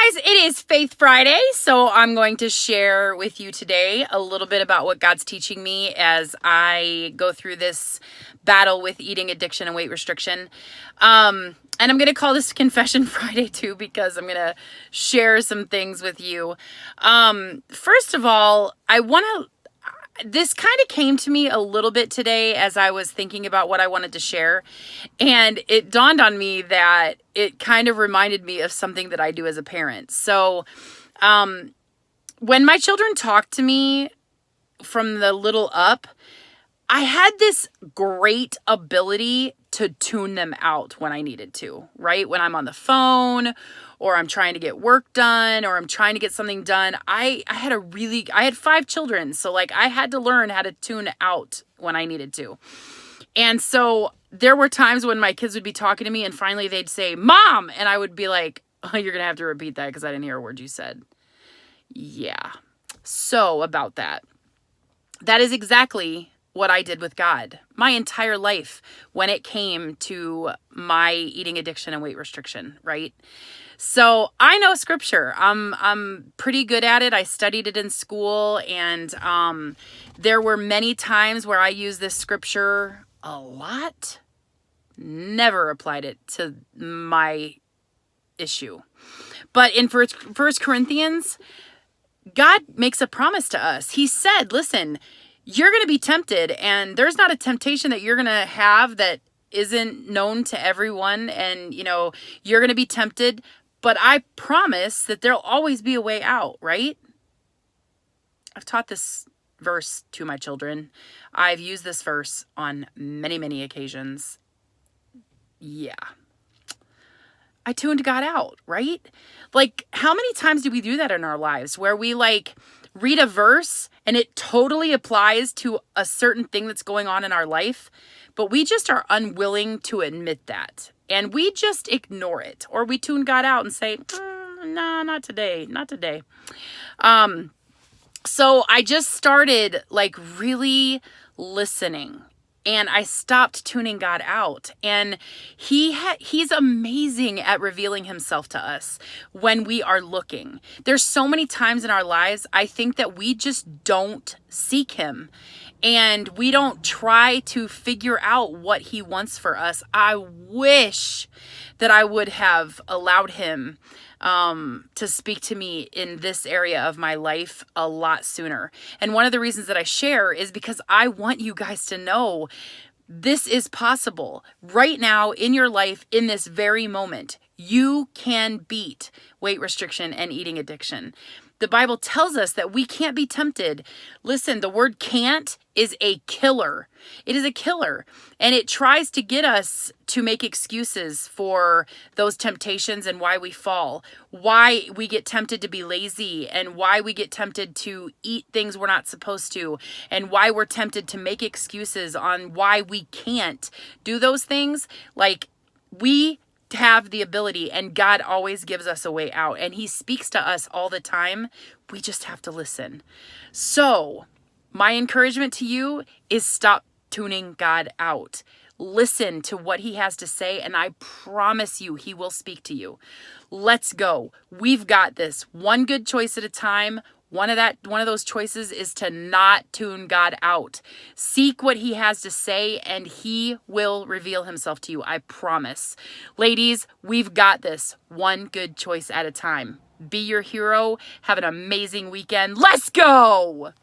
guys, it is Faith Friday, so I'm going to share with you today a little bit about what God's teaching me as I go through this battle with eating addiction and weight restriction. And I'm going to call this Confession Friday too, because I'm going to share some things with you. First of all, this kind of came to me a little bit today as I was thinking about what I wanted to share. And it dawned on me that it kind of reminded me of something that I do as a parent. So when my children talk to me from the little up, I had this great ability to tune them out when I needed to, right? When I'm on the phone or I'm trying to get work done or I'm trying to get something done. I had 5 children. So I had to learn how to tune out when I needed to. And so there were times when my kids would be talking to me and finally they'd say, "Mom," and I would be like, "Oh, you're going to have to repeat that because I didn't hear a word you said." Yeah. So about that. That is exactly what I did with God my entire life when it came to my eating addiction and weight restriction, right? So I know scripture. I'm pretty good at it. I studied it in school, and there were many times where I used this scripture a lot. Never applied it to my issue. But in First Corinthians, God makes a promise to us. He said, listen, you're going to be tempted, and there's not a temptation that you're going to have that isn't known to everyone. And, you're going to be tempted, but I promise that there'll always be a way out, right? I've taught this verse to my children. I've used this verse on many, many occasions. Yeah. I tuned God out, right? How many times do we do that in our lives where we read a verse and it totally applies to a certain thing that's going on in our life, but we just are unwilling to admit that. And we just ignore it, or we tune God out and say, "No, not today, not today." So I just started really listening, and I stopped tuning God out. And he's amazing at revealing himself to us when we are looking. There's so many times in our lives, I think that we just don't seek him. And we don't try to figure out what he wants for us. I wish that I would have allowed him to speak to me in this area of my life a lot sooner. And one of the reasons that I share is because I want you guys to know this is possible right now in your life, in this very moment. You can beat weight restriction and eating addiction. The Bible tells us that we can't be tempted. Listen, the word can't is a killer. It is a killer. And it tries to get us to make excuses for those temptations and why we fall, why we get tempted to be lazy, and why we get tempted to eat things we're not supposed to, and why we're tempted to make excuses on why we can't do those things. We have the ability, and God always gives us a way out, and he speaks to us all the time. We just have to listen. So my encouragement to you is stop tuning God out. Listen to what he has to say, and I promise you he will speak to you. Let's go. We've got this. One good choice at a time. One of those choices is to not tune God out. Seek what he has to say, and he will reveal himself to you. I promise. Ladies, we've got this. One good choice at a time. Be your hero. Have an amazing weekend. Let's go.